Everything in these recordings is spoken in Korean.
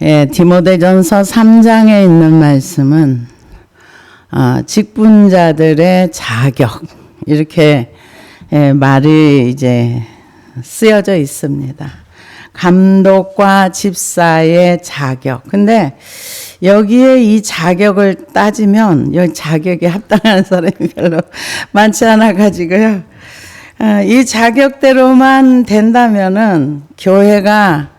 예, 디모데전서 3장에 있는 말씀은 직분자들의 자격 이렇게 말이 이제 쓰여져 있습니다. 감독과 집사의 자격. 근데 여기에 이 자격을 따지면 여기 자격에 합당한 사람이 별로 많지 않아 가지고요. 이 자격대로만 된다면은 교회가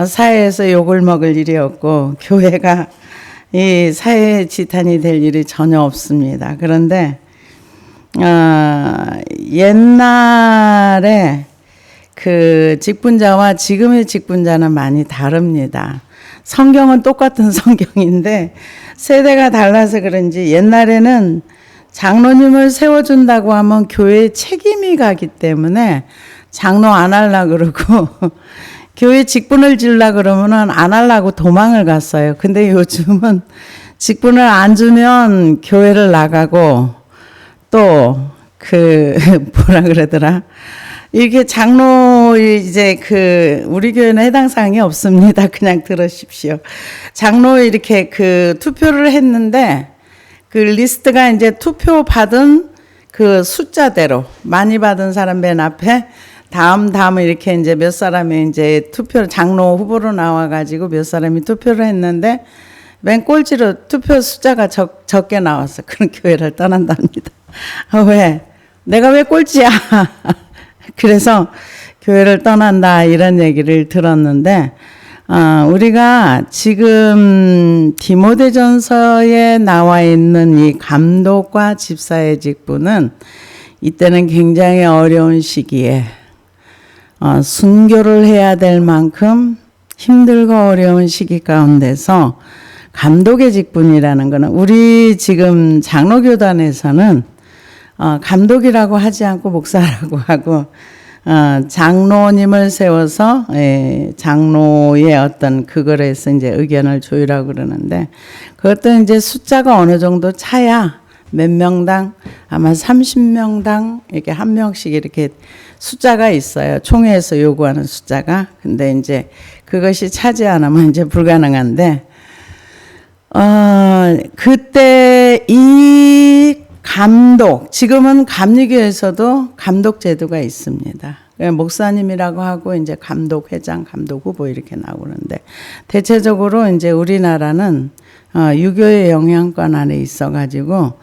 사회에서 욕을 먹을 일이 없고 교회가 이 사회의 지탄이 될 일이 전혀 없습니다. 그런데 옛날에 그 직분자와 지금의 직분자는 많이 다릅니다. 성경은 똑같은 성경인데 세대가 달라서 그런지 옛날에는 장로님을 세워준다고 하면 교회에 책임이 가기 때문에 장로 안 하려고 그러고 교회 직분을 지으려고 그러면은 안 하려고 도망을 갔어요. 근데 요즘은 직분을 안 주면 교회를 나가고 또 뭐라 그러더라. 이렇게 장로 이제 우리 교회는 해당 사항이 없습니다. 그냥 들으십시오. 장로 이렇게 투표를 했는데 그 리스트가 이제 투표 받은 그 숫자대로 많이 받은 사람 맨 앞에 다음 이렇게 이제 몇 사람이 이제 장로 후보로 나와가지고 몇 사람이 투표를 했는데 맨 꼴찌로 투표 숫자가 적게 나왔어. 그런 교회를 떠난답니다. 왜? 내가 왜 꼴찌야? 그래서 교회를 떠난다 이런 얘기를 들었는데 우리가 지금 디모데전서에 나와 있는 이 감독과 집사의 직분은 이때는 굉장히 어려운 시기에 순교를 해야 될 만큼 힘들고 어려운 시기 가운데서 감독의 직분이라는 것은 우리 지금 장로교단에서는 감독이라고 하지 않고 목사라고 하고 장로님을 세워서 장로의 어떤 그거를 해서 이제 의견을 조율하고 그러는데 그것도 이제 숫자가 어느 정도 차야 몇 명당 아마 30명당 이렇게 한 명씩 이렇게 숫자가 있어요. 총회에서 요구하는 숫자가. 근데 이제 그것이 차지 않으면 이제 불가능한데 그때 이 감독, 지금은 감리교에서도 감독 제도가 있습니다. 목사님이라고 하고 이제 감독 회장, 감독 후보 이렇게 나오는데 대체적으로 이제 우리나라는 유교의 영향권 안에 있어가지고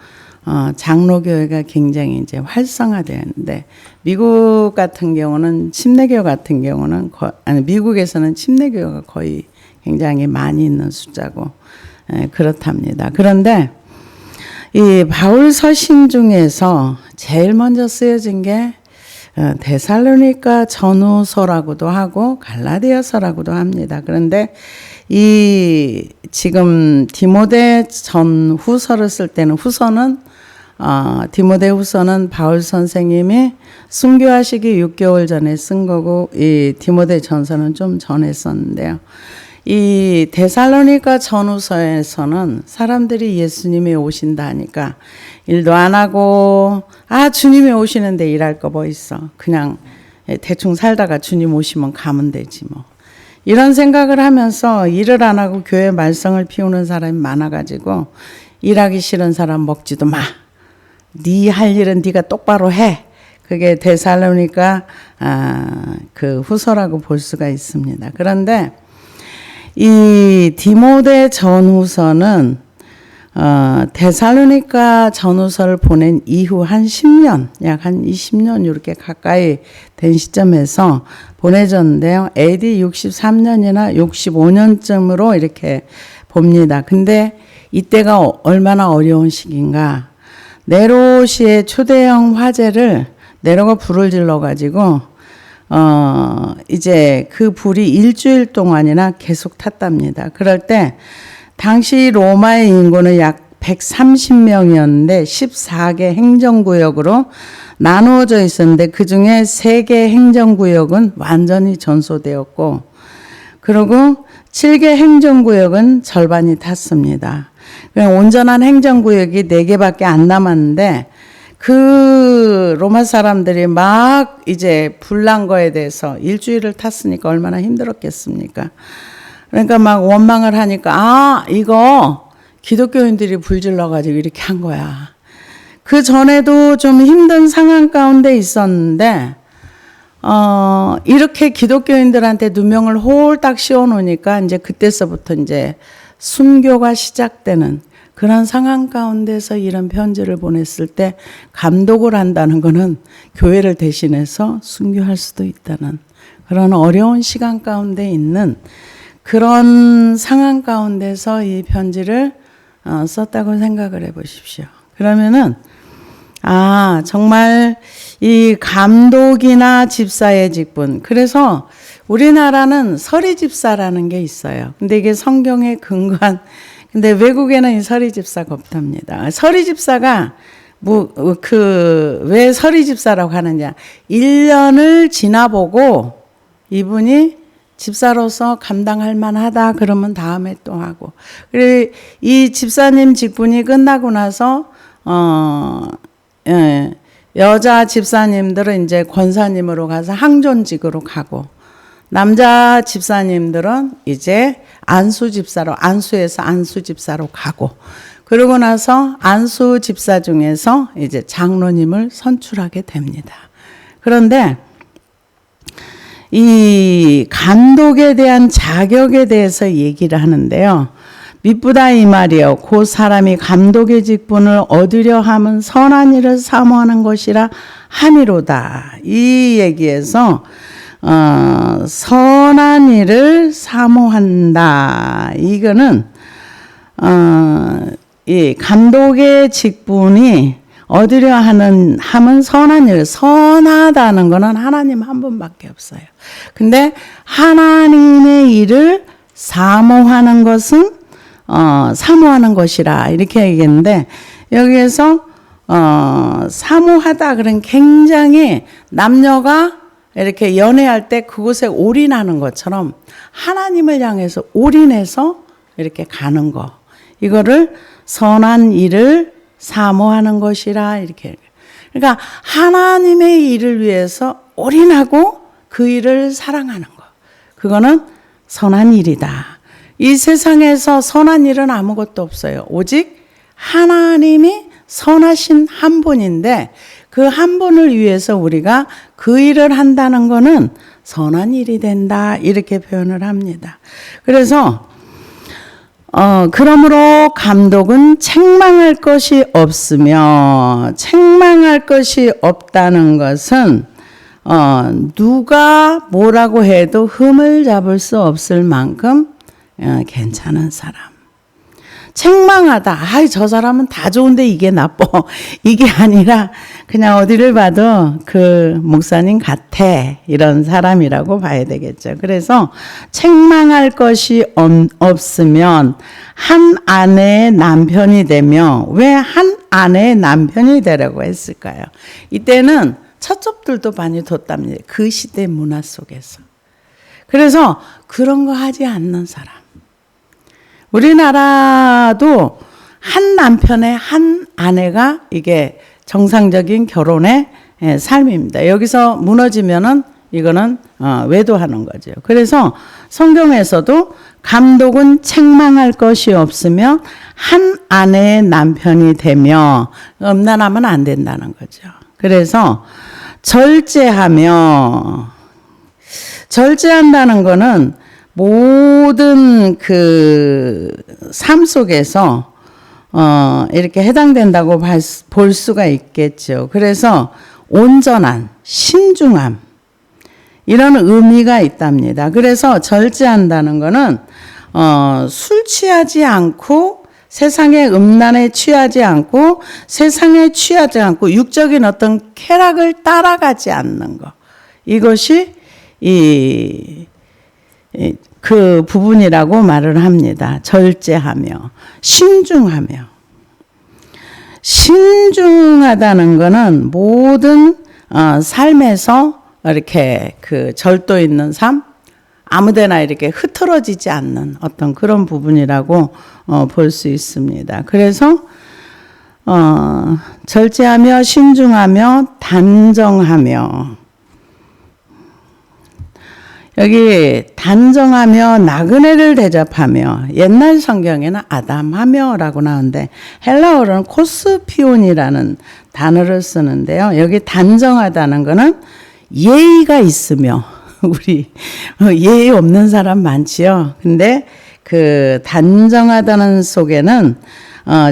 장로교회가 굉장히 이제 활성화되는데 미국 같은 경우는 침례교 같은 경우는 미국에서는 침례교가 거의 굉장히 많이 있는 숫자고 그렇답니다. 그런데 이 바울 서신 중에서 제일 먼저 쓰여진 게 데살로니가 전후서라고도 하고 갈라디아서라고도 합니다. 그런데 이 지금 디모데 전후서를 쓸 때는 후서는 디모데 후서는 바울 선생님이 순교하시기 6개월 전에 쓴 거고 이 디모데 전서는 좀 전에 썼는데요. 이 데살로니가 전후서에서는 사람들이 예수님이 오신다 하니까 일도 안 하고 주님이 오시는데 일할 거 뭐 있어. 그냥 대충 살다가 주님 오시면 가면 되지 뭐. 이런 생각을 하면서 일을 안 하고 교회 말썽을 피우는 사람이 많아가지고 일하기 싫은 사람 먹지도 마. 네 할 일은 네가 똑바로 해. 그게 데살로니가 그 후서라고 볼 수가 있습니다. 그런데 이 디모데 전후서는 데살로니가 전후서를 보낸 이후 한 10년, 약 한 20년 이렇게 가까이 된 시점에서 보내졌는데요. AD 63년이나 65년쯤으로 이렇게 봅니다. 근데 이때가 얼마나 어려운 시기인가. 네로시의 초대형 화재를 네로가 불을 질러가지고 이제 그 불이 일주일 동안이나 계속 탔답니다. 그럴 때 당시 로마의 인구는 약 130명이었는데 14개 행정구역으로 나누어져 있었는데 그중에 3개 행정구역은 완전히 전소되었고 그리고 7개 행정구역은 절반이 탔습니다. 온전한 행정구역이 4개밖에 안 남았는데 그 로마 사람들이 막 이제 불난 거에 대해서 일주일을 탔으니까 얼마나 힘들었겠습니까? 그러니까 막 원망을 하니까 이거 기독교인들이 불질러가지고 이렇게 한 거야. 그 전에도 좀 힘든 상황 가운데 있었는데 이렇게 기독교인들한테 누명을 홀딱 씌워놓으니까 이제 그때서부터 이제 순교가 시작되는 그런 상황 가운데서 이런 편지를 보냈을 때 감독을 한다는 것은 교회를 대신해서 순교할 수도 있다는 그런 어려운 시간 가운데 있는 그런 상황 가운데서 이 편지를 썼다고 생각을 해 보십시오. 그러면은 정말 이 감독이나 집사의 직분. 그래서 우리나라는 서리집사라는 게 있어요. 근데 이게 성경에 근거한, 근데 외국에는 이 서리집사가 없답니다. 서리집사가 왜 서리집사라고 하느냐. 1년을 지나보고 이분이 집사로서 감당할 만하다 그러면 다음에 또 하고. 그리고 이 집사님 직분이 끝나고 나서 여자 집사님들은 이제 권사님으로 가서 항존직으로 가고 남자 집사님들은 이제 안수집사로 안수에서 안수집사로 가고 그러고 나서 안수집사 중에서 이제 장로님을 선출하게 됩니다. 그런데 이 감독에 대한 자격에 대해서 얘기를 하는데요. 미쁘다 이 말이요. 그 사람이 감독의 직분을 얻으려 함은 선한 일을 사모하는 것이라 함이로다. 이 얘기에서 선한 일을 사모한다. 이거는 이 감독의 직분이 얻으려 함은 선한 일, 선하다는 것은 하나님 한 분밖에 없어요. 근데 하나님의 일을 사모하는 것은 사모하는 것이라 이렇게 얘기했는데 여기에서 사모하다 그런 굉장히 남녀가 이렇게 연애할 때 그곳에 올인하는 것처럼 하나님을 향해서 올인해서 이렇게 가는 거. 이거를 선한 일을 사모하는 것이라 이렇게. 그러니까 하나님의 일을 위해서 올인하고 그 일을 사랑하는 거. 그거는 선한 일이다. 이 세상에서 선한 일은 아무것도 없어요. 오직 하나님이 선하신 한 분인데 그 한 분을 위해서 우리가 그 일을 한다는 것은 선한 일이 된다. 이렇게 표현을 합니다. 그래서 그러므로 감독은 책망할 것이 없으며 책망할 것이 없다는 것은 누가 뭐라고 해도 흠을 잡을 수 없을 만큼 괜찮은 사람. 책망하다. 저 사람은 다 좋은데 이게 나빠. 이게 아니라 그냥 어디를 봐도 그 목사님 같아. 이런 사람이라고 봐야 되겠죠. 그래서 책망할 것이 없으면 한 아내의 남편이 되며 왜 한 아내의 남편이 되라고 했을까요? 이때는 처첩들도 많이 뒀답니다. 그 시대 문화 속에서. 그래서 그런 거 하지 않는 사람. 우리나라도 한 남편의 한 아내가 이게 정상적인 결혼의 삶입니다. 여기서 무너지면은 이거는 외도하는 거죠. 그래서 성경에서도 감독은 책망할 것이 없으며 한 아내의 남편이 되며 음란하면 안 된다는 거죠. 그래서 절제한다는 거는 모든 그 삶 속에서 이렇게 해당된다고 볼 수가 있겠죠. 그래서 온전한 신중함 이런 의미가 있답니다. 그래서 절제한다는 거는 술 취하지 않고 세상의 음란에 취하지 않고 세상에 취하지 않고 육적인 어떤 쾌락을 따라가지 않는 것. 이것이 그 부분이라고 말을 합니다. 절제하며 신중하며. 신중하다는 것은 모든 삶에서 이렇게 그 절도 있는 삶, 아무데나 이렇게 흐트러지지 않는 어떤 그런 부분이라고 볼 수 있습니다. 그래서 절제하며 신중하며 단정하며 여기 단정하며 나그네를 대접하며 옛날 성경에는 아담하며라고 나오는데 헬라어로는 코스피온이라는 단어를 쓰는데요. 여기 단정하다는 거는 예의가 있으며 우리 예의 없는 사람 많지요. 근데 그 단정하다는 속에는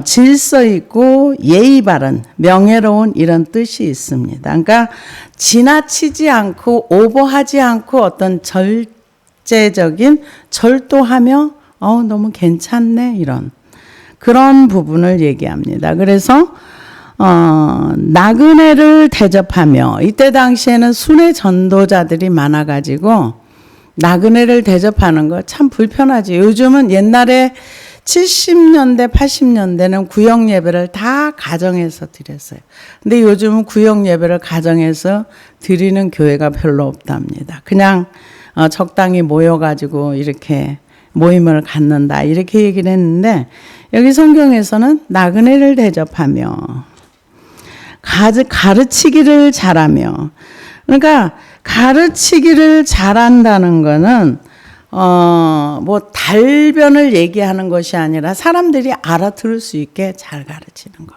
질서 있고 예의 바른 명예로운 이런 뜻이 있습니다. 그러니까 지나치지 않고 오버하지 않고 어떤 절제적인 절도하며 너무 괜찮네 이런 그런 부분을 얘기합니다. 그래서 나그네를 대접하며 이때 당시에는 순회 전도자들이 많아가지고 나그네를 대접하는 거 참 불편하지. 요즘은 옛날에 70년대, 80년대는 구역 예배를 다 가정에서 드렸어요. 근데 요즘은 구역 예배를 가정에서 드리는 교회가 별로 없답니다. 그냥 적당히 모여가지고 이렇게 모임을 갖는다 이렇게 얘기를 했는데 여기 성경에서는 나그네를 대접하며 가르치기를 잘하며 그러니까 가르치기를 잘한다는 거는 뭐 달변을 얘기하는 것이 아니라 사람들이 알아들을 수 있게 잘 가르치는 거.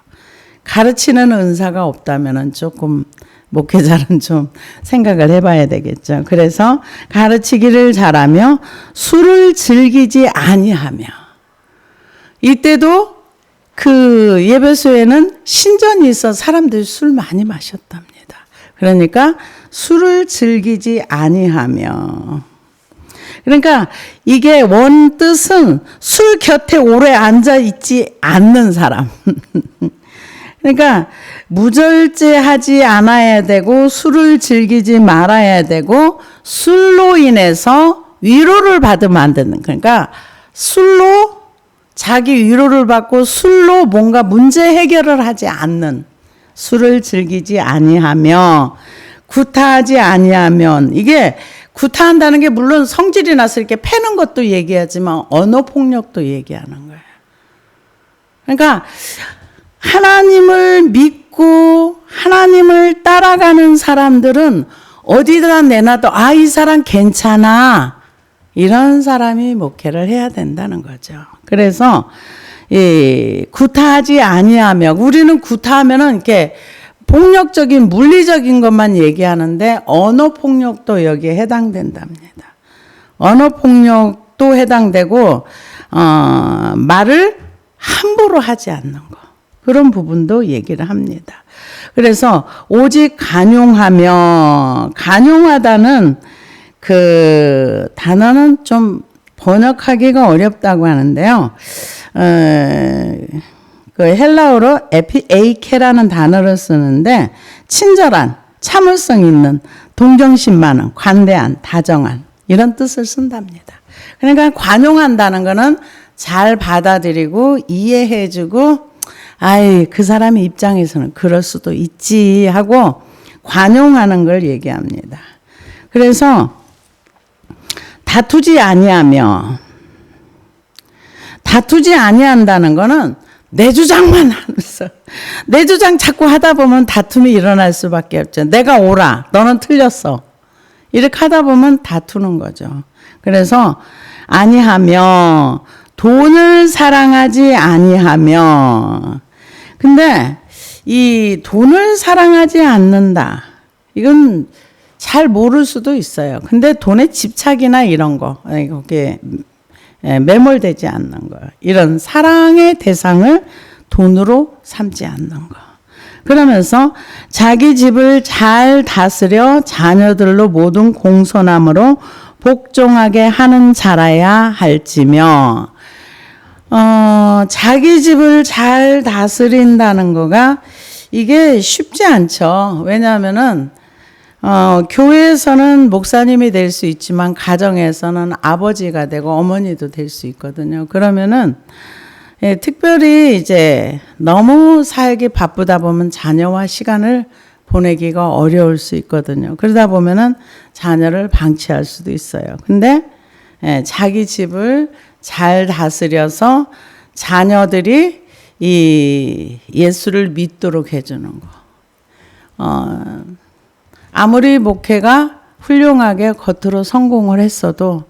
가르치는 은사가 없다면은 조금 목회자는 좀 생각을 해봐야 되겠죠. 그래서 가르치기를 잘하며 술을 즐기지 아니하며 이때도 그 예배소에는 신전이 있어 사람들이 술 많이 마셨답니다. 그러니까 술을 즐기지 아니하며 그러니까 이게 원 뜻은 술 곁에 오래 앉아 있지 않는 사람. 그러니까 무절제하지 않아야 되고 술을 즐기지 말아야 되고 술로 인해서 위로를 받으면 안 되는. 그러니까 술로 자기 위로를 받고 술로 뭔가 문제 해결을 하지 않는 술을 즐기지 아니하며 구타하지 아니하면 이게 구타한다는 게 물론 성질이 나서 이렇게 패는 것도 얘기하지만 언어폭력도 얘기하는 거예요. 그러니까 하나님을 믿고 하나님을 따라가는 사람들은 어디다 내놔도 이 사람 괜찮아. 이런 사람이 목회를 해야 된다는 거죠. 그래서 구타하지 아니하며 우리는 구타하면은 이렇게 폭력적인 물리적인 것만 얘기하는데 언어폭력도 여기에 해당된답니다. 언어폭력도 해당되고 말을 함부로 하지 않는 거 그런 부분도 얘기를 합니다. 그래서 오직 간용하다는 그 단어는 좀 번역하기가 어렵다고 하는데요. 그 헬라어로 에이케라는 단어를 쓰는데 친절한, 참을성 있는, 동정심 많은, 관대한, 다정한 이런 뜻을 쓴답니다. 그러니까 관용한다는 거는 잘 받아들이고 이해해주고 그 사람의 입장에서는 그럴 수도 있지 하고 관용하는 걸 얘기합니다. 그래서 다투지 아니한다는 거는 내 주장만 하면서 내 주장 자꾸 하다 보면 다툼이 일어날 수밖에 없죠. 내가 옳아, 너는 틀렸어. 이렇게 하다 보면 다투는 거죠. 그래서 아니하며 돈을 사랑하지 아니하며 근데 이 돈을 사랑하지 않는다. 이건 잘 모를 수도 있어요. 근데 돈에 집착이나 이런 거 이게 매몰되지 않는 거. 이런 사랑의 대상을 돈으로 삼지 않는 거. 그러면서 자기 집을 잘 다스려 자녀들로 모든 공손함으로 복종하게 하는 자라야 할지며 자기 집을 잘 다스린다는 거가 이게 쉽지 않죠. 왜냐하면은 교회에서는 목사님이 될 수 있지만 가정에서는 아버지가 되고 어머니도 될 수 있거든요. 그러면은 특별히 이제 너무 살기 바쁘다 보면 자녀와 시간을 보내기가 어려울 수 있거든요. 그러다 보면은 자녀를 방치할 수도 있어요. 근데 자기 집을 잘 다스려서 자녀들이 이 예수를 믿도록 해주는 거. 아무리 목회가 훌륭하게 겉으로 성공을 했어도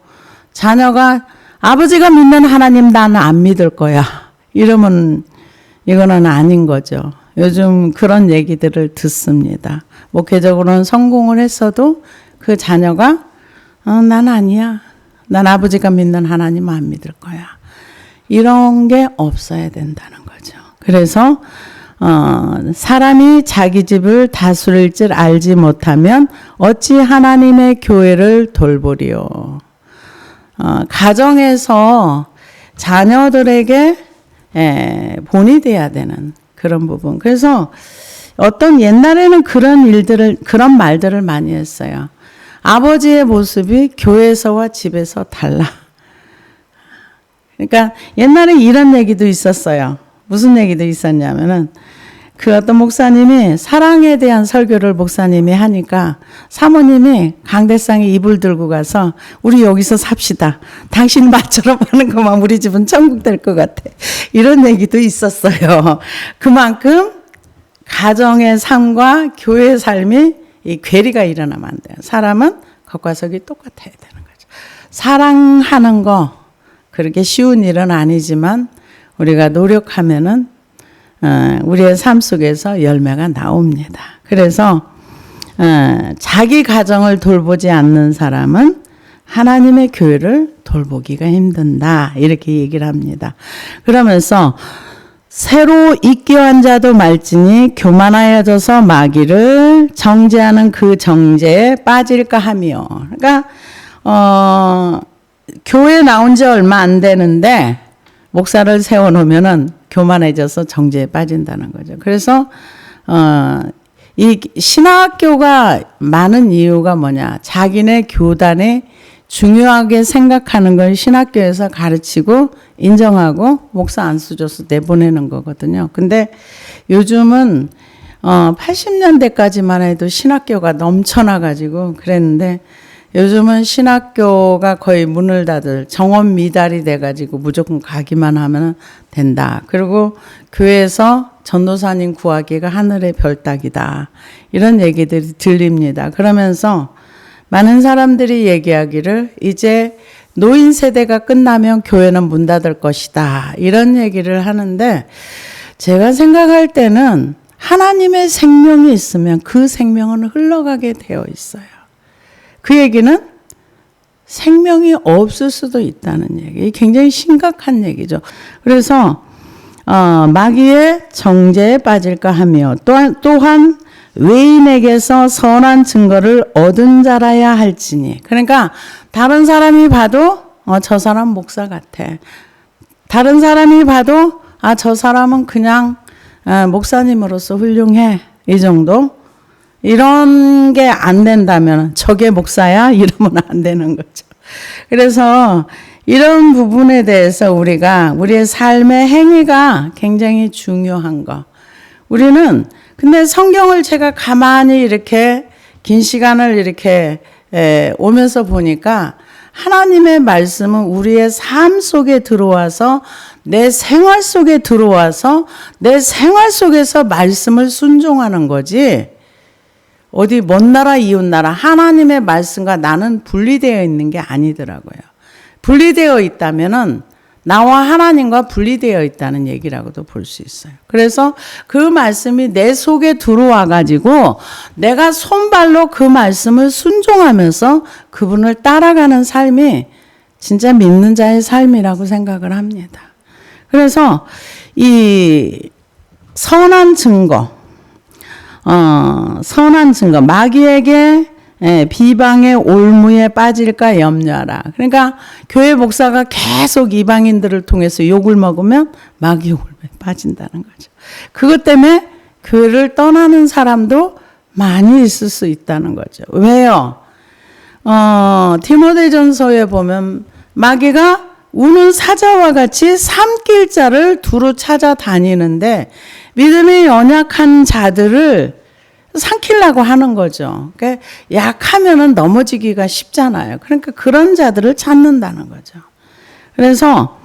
자녀가 아버지가 믿는 하나님 나는 안 믿을 거야. 이러면 이거는 아닌 거죠. 요즘 그런 얘기들을 듣습니다. 목회적으로는 성공을 했어도 그 자녀가 난 아니야. 난 아버지가 믿는 하나님 안 믿을 거야. 이런 게 없어야 된다는 거죠. 그래서 사람이 자기 집을 다스릴 줄 알지 못하면 어찌 하나님의 교회를 돌보리요. 가정에서 자녀들에게 본이 돼야 되는 그런 부분. 그래서 어떤 옛날에는 그런 말들을 많이 했어요. 아버지의 모습이 교회에서와 집에서 달라. 그러니까 옛날에 이런 얘기도 있었어요. 무슨 얘기도 있었냐면은 그 어떤 목사님이 사랑에 대한 설교를 목사님이 하니까 사모님이 강대상에 이불 들고 가서 우리 여기서 삽시다. 당신 말처럼 하는 것만 우리 집은 천국 될 것 같아. 이런 얘기도 있었어요. 그만큼 가정의 삶과 교회의 삶이 이 괴리가 일어나면 안 돼요. 사람은 겉과 속이 똑같아야 되는 거죠. 사랑하는 거 그렇게 쉬운 일은 아니지만 우리가 노력하면은 우리의 삶 속에서 열매가 나옵니다. 그래서 자기 가정을 돌보지 않는 사람은 하나님의 교회를 돌보기가 힘든다. 이렇게 얘기를 합니다. 그러면서 새로 입교한 자도 말지니 교만하여져서 마귀를 정죄하는 그 정죄에 빠질까 하며. 그러니까 교회 나온 지 얼마 안 되는데 목사를 세워놓으면은 교만해져서 정죄에 빠진다는 거죠. 그래서 이 신학교가 많은 이유가 뭐냐? 자기네 교단이 중요하게 생각하는 걸 신학교에서 가르치고 인정하고 목사 안수 줘서 내보내는 거거든요. 근데 요즘은 80년대까지만 해도 신학교가 넘쳐나가지고 그랬는데 요즘은 신학교가 거의 문을 닫을 정원 미달이 돼가지고 무조건 가기만 하면 된다. 그리고 교회에서 전도사님 구하기가 하늘의 별 따기다. 이런 얘기들이 들립니다. 그러면서 많은 사람들이 얘기하기를 이제 노인 세대가 끝나면 교회는 문 닫을 것이다. 이런 얘기를 하는데 제가 생각할 때는 하나님의 생명이 있으면 그 생명은 흘러가게 되어 있어요. 그 얘기는 생명이 없을 수도 있다는 얘기. 굉장히 심각한 얘기죠. 그래서 마귀의 정죄에 빠질까 하며 또한 외인에게서 선한 증거를 얻은 자라야 할지니. 그러니까 다른 사람이 봐도 저 사람 목사 같아. 다른 사람이 봐도 저 사람은 그냥 목사님으로서 훌륭해. 이 정도. 이런 게 안 된다면 저게 목사야? 이러면 안 되는 거죠. 그래서 이런 부분에 대해서 우리가 우리의 삶의 행위가 굉장히 중요한 거. 우리는 근데 성경을 제가 가만히 이렇게 긴 시간을 이렇게 오면서 보니까 하나님의 말씀은 우리의 삶 속에 들어와서 내 생활 속에 들어와서 내 생활 속에서 말씀을 순종하는 거지 어디 먼 나라 이웃 나라 하나님의 말씀과 나는 분리되어 있는 게 아니더라고요. 분리되어 있다면은 나와 하나님과 분리되어 있다는 얘기라고도 볼 수 있어요. 그래서 그 말씀이 내 속에 들어와 가지고 내가 손발로 그 말씀을 순종하면서 그분을 따라가는 삶이 진짜 믿는 자의 삶이라고 생각을 합니다. 그래서 이 선한 증거, 마귀에게 비방의 올무에 빠질까 염려하라. 그러니까 교회 목사가 계속 이방인들을 통해서 욕을 먹으면 마귀 올무에 빠진다는 거죠. 그것 때문에 교회를 떠나는 사람도 많이 있을 수 있다는 거죠. 왜요? 디모데전서에 보면 마귀가 우는 사자와 같이 삼킬 자를 두루 찾아다니는데 믿음이 연약한 자들을 삼키려고 하는 거죠. 그러니까 약하면은 넘어지기가 쉽잖아요. 그러니까 그런 자들을 찾는다는 거죠. 그래서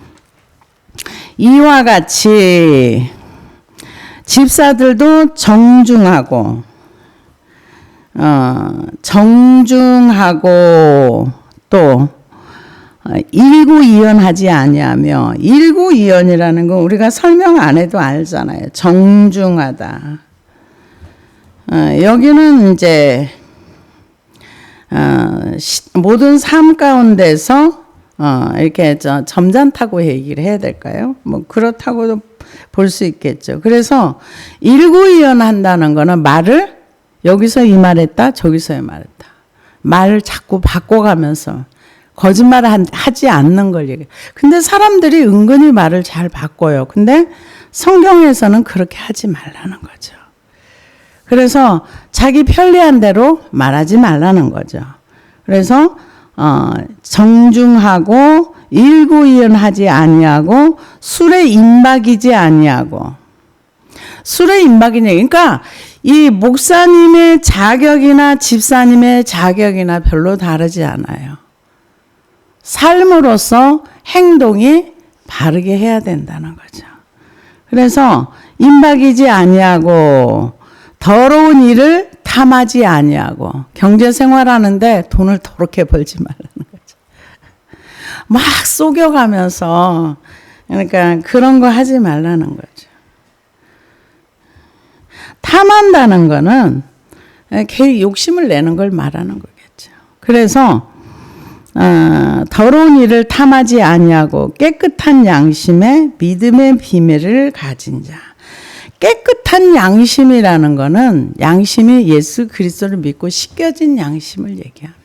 이와 같이 집사들도 정중하고 정중하고 또 일구이연하지 아니하며, 일구이연이라는 건 우리가 설명 안 해도 알잖아요. 정중하다. 여기는 이제 모든 삶 가운데서 이렇게 점잖다고 얘기를 해야 될까요? 뭐 그렇다고도 볼 수 있겠죠. 그래서 일구이연한다는 거는 말을 여기서 이 말했다, 저기서 이 말했다. 말을 자꾸 바꿔가면서 거짓말을 하지 않는 걸 얘기해요. 근데 사람들이 은근히 말을 잘 바꿔요. 근데 성경에서는 그렇게 하지 말라는 거죠. 그래서 자기 편리한 대로 말하지 말라는 거죠. 그래서 정중하고 일구이연하지 아니하고 술에 임박이지 아니하고. 술에 임박이냐, 그러니까 이 목사님의 자격이나 집사님의 자격이나 별로 다르지 않아요. 삶으로서 행동이 바르게 해야 된다는 거죠. 그래서 임박이지 아니하고 더러운 일을 탐하지 아니하고, 경제 생활하는데 돈을 더럽게 벌지 말라는 거죠. 막 속여가면서, 그러니까 그런 거 하지 말라는 거죠. 탐한다는 거는 걔 욕심을 내는 걸 말하는 거겠죠. 그래서 더러운 일을 탐하지 아니하고 깨끗한 양심에 믿음의 비밀을 가진 자. 깨끗한 양심이라는 거는 양심이 예수 그리스도를 믿고 씻겨진 양심을 얘기합니다.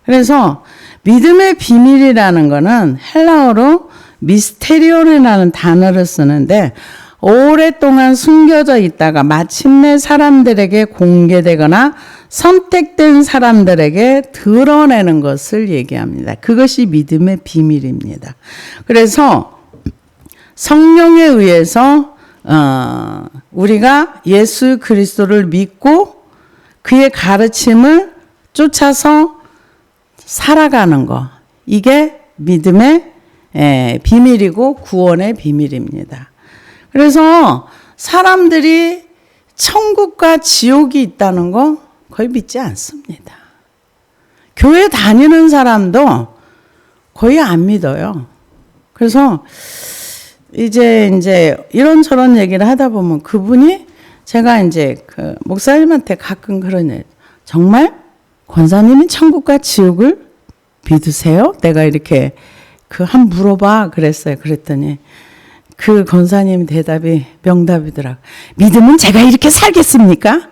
그래서 믿음의 비밀이라는 거는 헬라어로 미스테리온이라는 단어를 쓰는데, 오랫동안 숨겨져 있다가 마침내 사람들에게 공개되거나 선택된 사람들에게 드러내는 것을 얘기합니다. 그것이 믿음의 비밀입니다. 그래서 성령에 의해서 우리가 예수 그리스도를 믿고 그의 가르침을 쫓아서 살아가는 거, 이게 믿음의 비밀이고 구원의 비밀입니다. 그래서 사람들이 천국과 지옥이 있다는 거 거의 믿지 않습니다. 교회 다니는 사람도 거의 안 믿어요. 그래서 이제 이런저런 얘기를 하다 보면 그분이, 제가 이제 그 목사님한테 가끔 그런 얘기, 정말 권사님이 천국과 지옥을 믿으세요? 내가 이렇게 한 물어봐 그랬어요. 그랬더니 그 권사님 대답이 명답이더라고요. 믿으면 제가 이렇게 살겠습니까?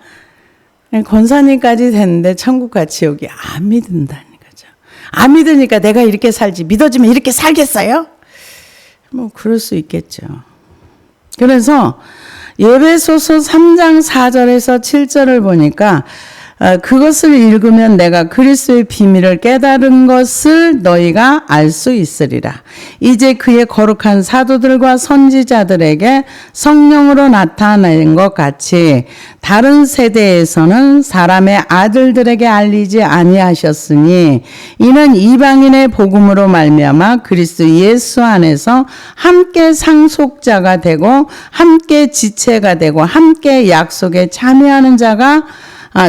권사님까지 됐는데 천국과 지옥이 안 믿는다는 거죠. 안 믿으니까 내가 이렇게 살지, 믿어지면 이렇게 살겠어요? 뭐 그럴 수 있겠죠. 그래서 에베소서 3장 4절에서 7절을 보니까 그것을 읽으면 내가 그리스도의 비밀을 깨달은 것을 너희가 알 수 있으리라. 이제 그의 거룩한 사도들과 선지자들에게 성령으로 나타낸 것 같이 다른 세대에서는 사람의 아들들에게 알리지 아니하셨으니, 이는 이방인의 복음으로 말미암아 그리스도 예수 안에서 함께 상속자가 되고 함께 지체가 되고 함께 약속에 참여하는 자가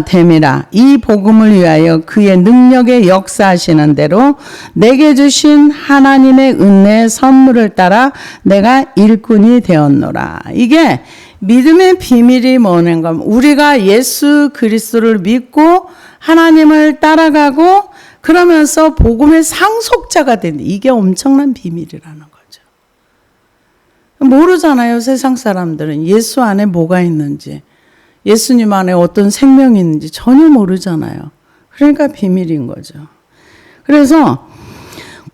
됨이라. 이 복음을 위하여 그의 능력에 역사하시는 대로 내게 주신 하나님의 은혜의 선물을 따라 내가 일꾼이 되었노라. 이게 믿음의 비밀이 뭐냐는 건, 우리가 예수 그리스도를 믿고 하나님을 따라가고 그러면서 복음의 상속자가 된다. 이게 엄청난 비밀이라는 거죠. 모르잖아요. 세상 사람들은 예수 안에 뭐가 있는지, 예수님 안에 어떤 생명이 있는지 전혀 모르잖아요. 그러니까 비밀인 거죠. 그래서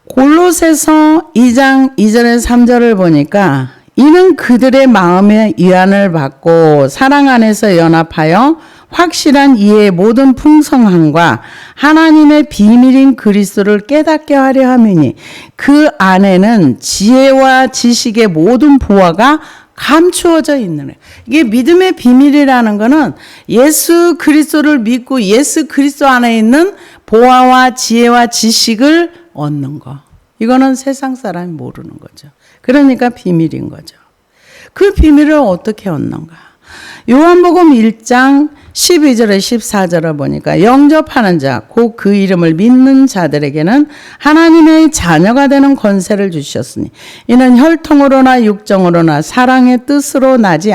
골로새서 2장 2절에서 3절을 보니까, 이는 그들의 마음의 위안을 받고 사랑 안에서 연합하여 확실한 이해의 모든 풍성함과 하나님의 비밀인 그리스도를 깨닫게 하려 함이니, 그 안에는 지혜와 지식의 모든 보화가 감추어져 있는 거예요. 이게 믿음의 비밀이라는 거는 예수 그리스도를 믿고 예수 그리스도 안에 있는 보화와 지혜와 지식을 얻는 거. 이거는 세상 사람이 모르는 거죠. 그러니까 비밀인 거죠. 그 비밀을 어떻게 얻는가? 요한복음 1장 12절에 14절을 보니까 영접하는 자, 곧 그 이름을 믿는 자들에게는 하나님의 자녀가 되는 권세를 주셨으니 이는 혈통으로나 육정으로나 사람의 뜻으로 나지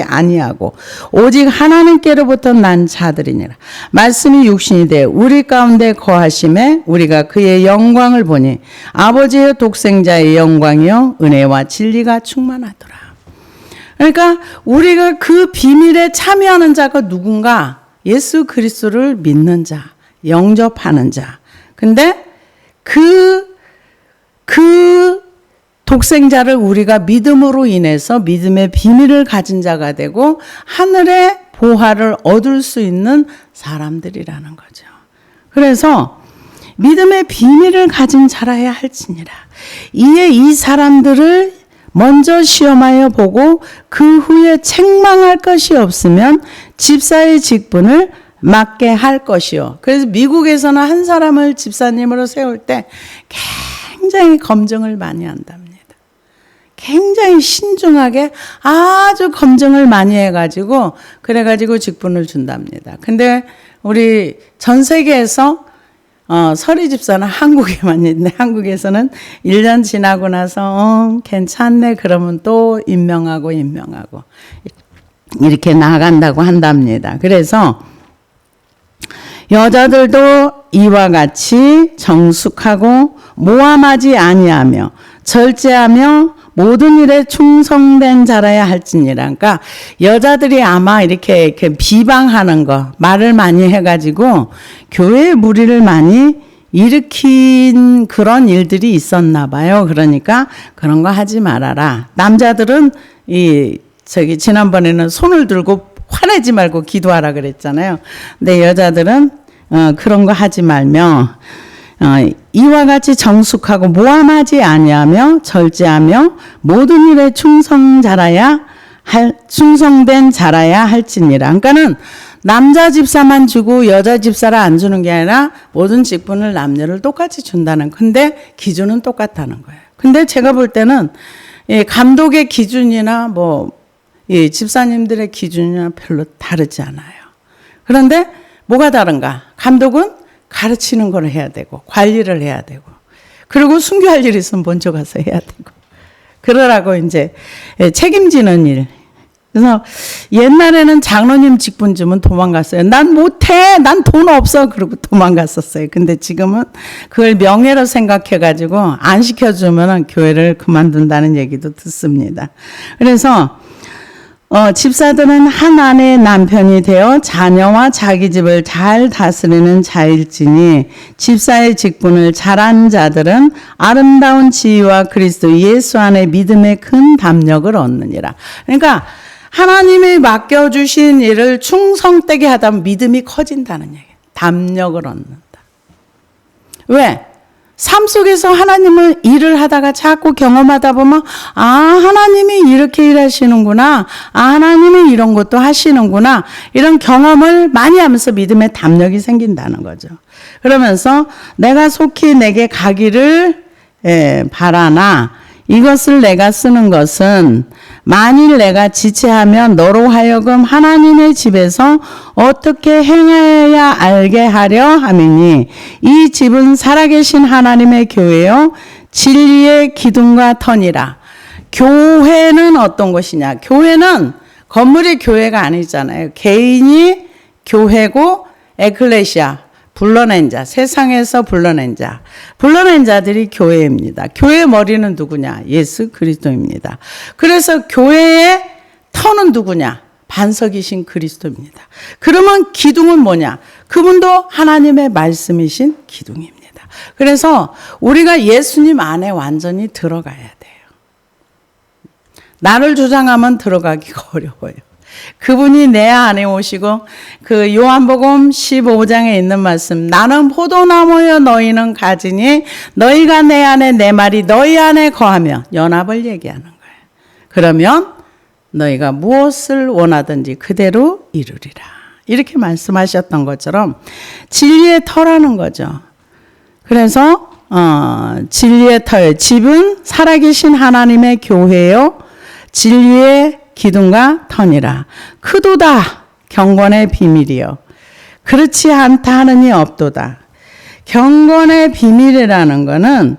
아니하고 오직 하나님께로부터 난 자들이니라. 말씀이 육신이 되어 우리 가운데 거하심에 우리가 그의 영광을 보니 아버지의 독생자의 영광이요 은혜와 진리가 충만하더라. 그러니까 우리가 그 비밀에 참여하는 자가 누군가? 예수 그리스도를 믿는 자, 영접하는 자. 근데 그 독생자를 우리가 믿음으로 인해서 믿음의 비밀을 가진 자가 되고 하늘의 보화를 얻을 수 있는 사람들이라는 거죠. 그래서 믿음의 비밀을 가진 자라야 할지니라. 이에 이 사람들을 먼저 시험하여 보고 그 후에 책망할 것이 없으면 집사의 직분을 맡게 할 것이요. 그래서 미국에서는 한 사람을 집사님으로 세울 때 굉장히 검증을 많이 한답니다. 굉장히 신중하게 아주 검증을 많이 해가지고 그래가지고 직분을 준답니다. 근데 우리 전 세계에서 서리 집사는 한국에만 있는데 한국에서는 1년 지나고 나서 괜찮네 그러면 또 임명하고 이렇게 나간다고 한답니다. 그래서 여자들도 이와 같이 정숙하고 모함하지 아니하며 절제하며 모든 일에 충성된 자라야 할지니라. 그러니까 여자들이 아마 이렇게 비방하는 거, 말을 많이 해가지고 교회의 무리를 많이 일으킨 그런 일들이 있었나 봐요. 그러니까 그런 거 하지 말아라. 남자들은 지난번에는 손을 들고 화내지 말고 기도하라 그랬잖아요. 근데 여자들은 그런 거 하지 말며 이와 같이 정숙하고 모함하지 아니하며 절제하며 모든 일에 충성된 자라야 할지니라. 그러니까는 남자 집사만 주고 여자 집사를 안 주는 게 아니라 모든 직분을 남녀를 똑같이 준다는. 근데 기준은 똑같다는 거예요. 근데 제가 볼 때는 감독의 기준이나 집사님들의 기준이나 별로 다르지 않아요. 그런데 뭐가 다른가? 감독은 가르치는 걸 해야 되고 관리를 해야 되고 그리고 순교할 일 있으면 먼저 가서 해야 되고 그러라고 이제 책임지는 일. 그래서 옛날에는 장로님 직분 주면 도망갔어요. 난 못해. 난 돈 없어. 그러고 도망갔었어요. 근데 지금은 그걸 명예로 생각해가지고 안 시켜주면 교회를 그만둔다는 얘기도 듣습니다. 그래서 집사들은 한 아내의 남편이 되어 자녀와 자기 집을 잘 다스리는 자일지니 집사의 직분을 잘한 자들은 아름다운 지위와 그리스도 예수 안에 믿음의 큰 담력을 얻느니라. 그러니까 하나님이 맡겨주신 일을 충성되게 하다 보면 믿음이 커진다는 얘기예요. 담력을 얻는다. 왜? 삶 속에서 하나님을 일을 하다가 자꾸 경험하다 보면 하나님이 이렇게 일하시는구나. 하나님이 이런 것도 하시는구나. 이런 경험을 많이 하면서 믿음의 담력이 생긴다는 거죠. 그러면서 내가 속히 내게 가기를 바라나 이것을 내가 쓰는 것은 만일 내가 지체하면 너로 하여금 하나님의 집에서 어떻게 행해야 알게 하려 함이니 이 집은 살아계신 하나님의 교회요 진리의 기둥과 터니라. 교회는 어떤 것이냐? 교회는 건물이 교회가 아니잖아요. 개인이 교회고 에클레시아 불러낸 자, 세상에서 불러낸 자, 불러낸 자들이 교회입니다. 교회의 머리는 누구냐? 예수 그리스도입니다. 그래서 교회의 터는 누구냐? 반석이신 그리스도입니다. 그러면 기둥은 뭐냐? 그분도 하나님의 말씀이신 기둥입니다. 그래서 우리가 예수님 안에 완전히 들어가야 돼요. 나를 주장하면 들어가기가 어려워요. 그분이 내 안에 오시고 그 요한복음 15장에 있는 말씀 나는 포도나무여 너희는 가지니 너희가 내 안에 내 말이 너희 안에 거하며 연합을 얘기하는 거예요. 그러면 너희가 무엇을 원하든지 그대로 이루리라. 이렇게 말씀하셨던 것처럼 진리의 터라는 거죠. 그래서 진리의 터예요. 집은 살아계신 하나님의 교회요. 진리의 기둥과 터니라. 크도다 경건의 비밀이요 그렇지 않다 하느니 없도다. 경건의 비밀이라는 거는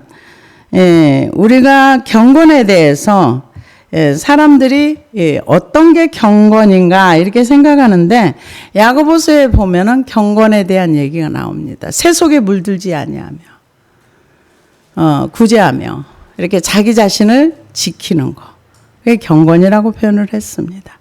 우리가 경건에 대해서 사람들이 어떤 게 경건인가 이렇게 생각하는데 야고보서에 보면은 경건에 대한 얘기가 나옵니다. 새 속에 물들지 아니하며 구제하며 이렇게 자기 자신을 지키는 거. 그게 경건이라고 표현을 했습니다.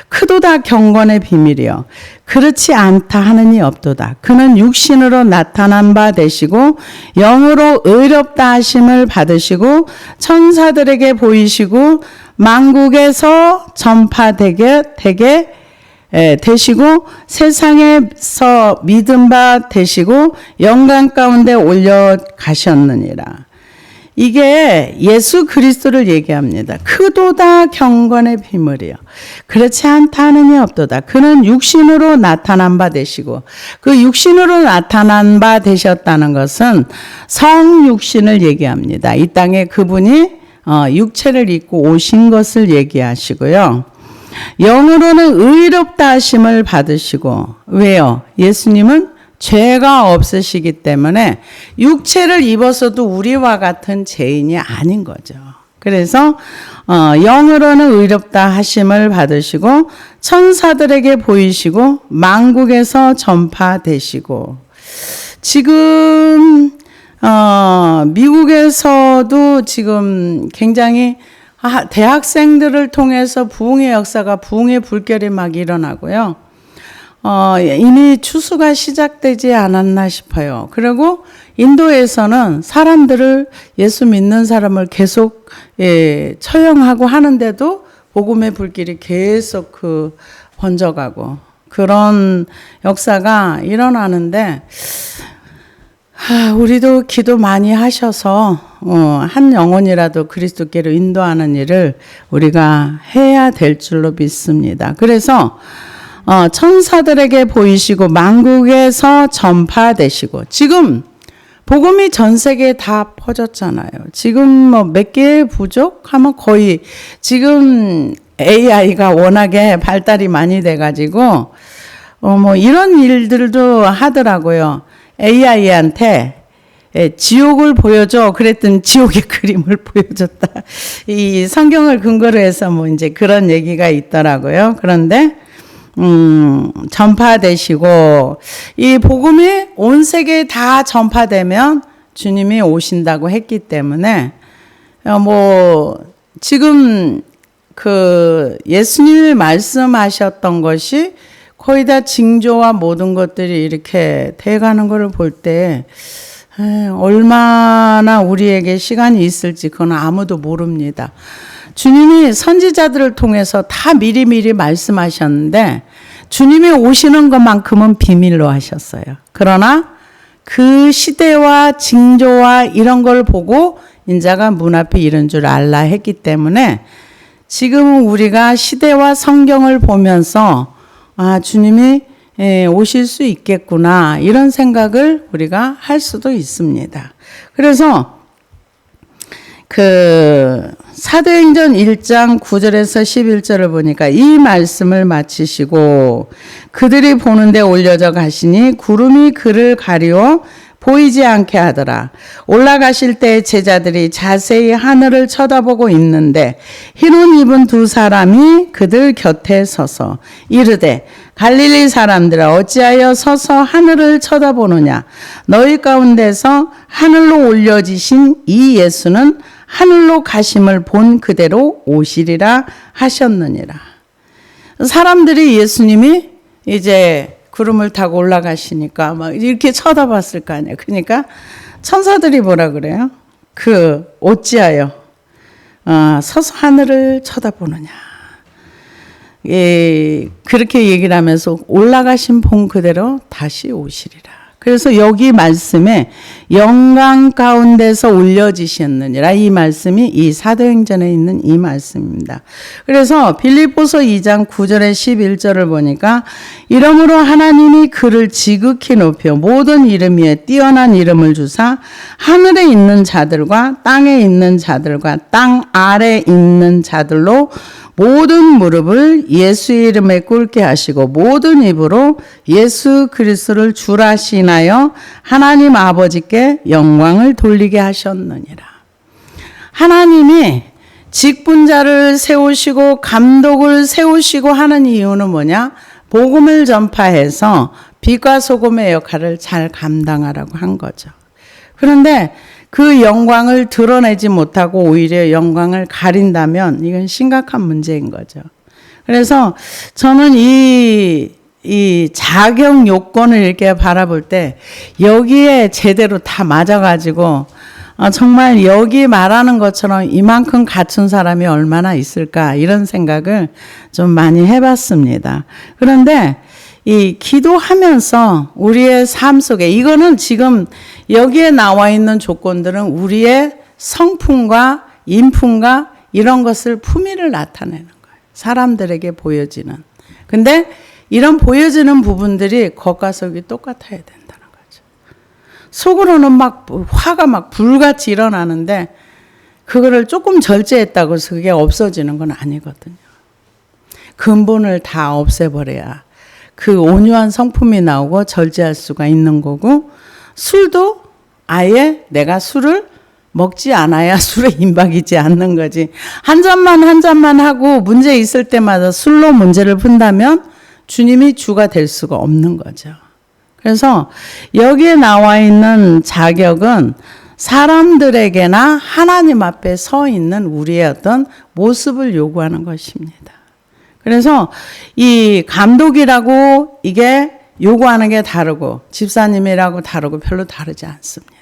크도다 경건의 비밀이요 그렇지 않다 하느니 없도다. 그는 육신으로 나타난 바 되시고 영으로 의롭다 하심을 받으시고 천사들에게 보이시고 만국에서 전파되게 되시고 세상에서 믿음 바 되시고 영광 가운데 올려가셨느니라. 이게 예수 그리스도를 얘기합니다. 크도다 경건의 비밀이요 그렇지 않다 하느니 없도다. 그는 육신으로 나타난 바 되시고 그 육신으로 나타난 바 되셨다는 것은 성육신을 얘기합니다. 이 땅에 그분이 육체를 입고 오신 것을 얘기하시고요. 영으로는 의롭다 하심을 받으시고 왜요? 예수님은 죄가 없으시기 때문에 육체를 입어서도 우리와 같은 죄인이 아닌 거죠. 그래서 영으로는 의롭다 하심을 받으시고 천사들에게 보이시고 만국에서 전파되시고 지금 미국에서도 지금 굉장히 대학생들을 통해서 부흥의 역사가 부흥의 불결이 막 일어나고요. 이미 추수가 시작되지 않았나 싶어요. 그리고 인도에서는 사람들을 예수 믿는 사람을 계속 처형하고 하는데도 복음의 불길이 계속 번져가고 그런 역사가 일어나는데 우리도 기도 많이 하셔서 한 영혼이라도 그리스도께로 인도하는 일을 우리가 해야 될 줄로 믿습니다. 그래서 천사들에게 보이시고 만국에서 전파되시고 지금 복음이 전 세계에 다 퍼졌잖아요. 지금 몇 개 부족하면 거의 지금 AI가 워낙에 발달이 많이 돼가지고 이런 일들도 하더라고요. AI한테 지옥을 보여줘. 그랬더니 지옥의 그림을 보여줬다. 이 성경을 근거로 해서 이제 그런 얘기가 있더라고요. 그런데 전파되시고 이 복음이 온 세계에 다 전파되면 주님이 오신다고 했기 때문에 지금 예수님이 말씀하셨던 것이 거의 다 징조와 모든 것들이 이렇게 돼가는 것을 볼 때 얼마나 우리에게 시간이 있을지 그건 아무도 모릅니다. 주님이 선지자들을 통해서 다 미리미리 말씀하셨는데 주님이 오시는 것만큼은 비밀로 하셨어요. 그러나 그 시대와 징조와 이런 걸 보고 인자가 문 앞에 이른 줄 알라 했기 때문에 지금은 우리가 시대와 성경을 보면서 주님이 오실 수 있겠구나 이런 생각을 우리가 할 수도 있습니다. 그래서 사도행전 1장 9절에서 11절을 보니까 이 말씀을 마치시고 그들이 보는데 올려져 가시니 구름이 그를 가리워 보이지 않게 하더라. 올라가실 때 제자들이 자세히 하늘을 쳐다보고 있는데 흰 옷 입은 두 사람이 그들 곁에 서서 이르되 갈릴리 사람들아 어찌하여 서서 하늘을 쳐다보느냐. 너희 가운데서 하늘로 올려지신 이 예수는 하늘로 가심을 본 그대로 오시리라 하셨느니라. 사람들이 예수님이 이제 구름을 타고 올라가시니까 막 이렇게 쳐다봤을 거 아니에요. 그러니까 천사들이 뭐라 그래요? 어찌하여 서서 하늘을 쳐다보느냐. 그렇게 얘기를 하면서 올라가신 본 그대로 다시 오시리라. 그래서 여기 말씀에 영광 가운데서 올려지셨느니라 이 말씀이 이 사도행전에 있는 이 말씀입니다. 그래서 빌립보서 2장 9절에 11절을 보니까 이러므로 하나님이 그를 지극히 높여 모든 이름 위에 뛰어난 이름을 주사 하늘에 있는 자들과 땅에 있는 자들과 땅 아래 있는 자들로 모든 무릎을 예수 이름에 꿇게 하시고 모든 입으로 예수 그리스도를 주라시나여 하나님 아버지께 영광을 돌리게 하셨느니라. 하나님이 직분자를 세우시고 감독을 세우시고 하는 이유는 뭐냐? 복음을 전파해서 빛과 소금의 역할을 잘 감당하라고 한 거죠. 그런데 그 영광을 드러내지 못하고 오히려 영광을 가린다면 이건 심각한 문제인 거죠. 그래서 저는 이 자격 요건을 이렇게 바라볼 때 여기에 제대로 다 맞아가지고 정말 여기 말하는 것처럼 이만큼 갖춘 사람이 얼마나 있을까 이런 생각을 좀 많이 해봤습니다. 그런데 이 기도하면서 우리의 삶 속에 이거는 지금 여기에 나와 있는 조건들은 우리의 성품과 인품과 이런 것을 품위를 나타내는 거예요. 사람들에게 보여지는. 근데 이런 보여지는 부분들이 겉과 속이 똑같아야 된다는 거죠. 속으로는 막 화가 막 불같이 일어나는데 그거를 조금 절제했다고 해서 그게 없어지는 건 아니거든요. 근본을 다 없애버려야 그 온유한 성품이 나오고 절제할 수가 있는 거고, 술도 아예 내가 술을 먹지 않아야 술에 임박이지 않는 거지. 한 잔만 하고 문제 있을 때마다 술로 문제를 푼다면 주님이 주가 될 수가 없는 거죠. 그래서 여기에 나와 있는 자격은 사람들에게나 하나님 앞에 서 있는 우리의 어떤 모습을 요구하는 것입니다. 그래서 이 감독이라고 이게 요구하는 게 다르고 집사님이라고 다르고 별로 다르지 않습니다.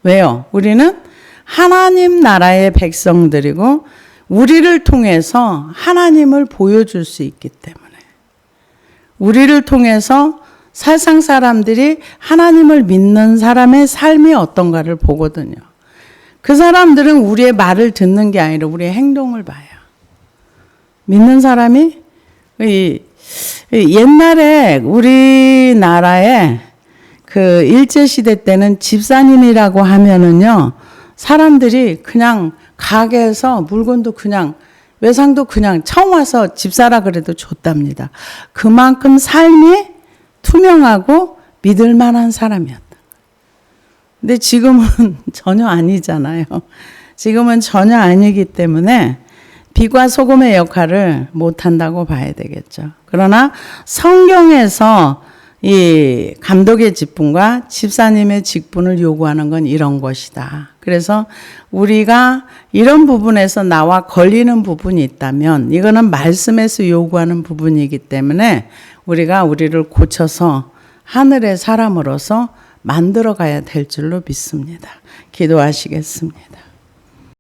왜요? 우리는 하나님 나라의 백성들이고 우리를 통해서 하나님을 보여줄 수 있기 때문에 우리를 통해서 세상 사람들이 하나님을 믿는 사람의 삶이 어떤가를 보거든요. 그 사람들은 우리의 말을 듣는 게 아니라 우리의 행동을 봐요. 믿는 사람이 옛날에 우리나라에 그 일제시대 때는 집사님이라고 하면은요, 사람들이 그냥 가게에서 물건도 그냥 외상도 그냥 처음 와서 집사라 그래도 줬답니다. 그만큼 삶이 투명하고 믿을 만한 사람이었다. 근데 지금은 전혀 아니잖아요. 지금은 전혀 아니기 때문에 빛과 소금의 역할을 못한다고 봐야 되겠죠. 그러나 성경에서 이 감독의 직분과 집사님의 직분을 요구하는 건 이런 것이다. 그래서 우리가 이런 부분에서 나와 걸리는 부분이 있다면 이거는 말씀에서 요구하는 부분이기 때문에 우리가 우리를 고쳐서 하늘의 사람으로서 만들어 가야 될 줄로 믿습니다. 기도하시겠습니다.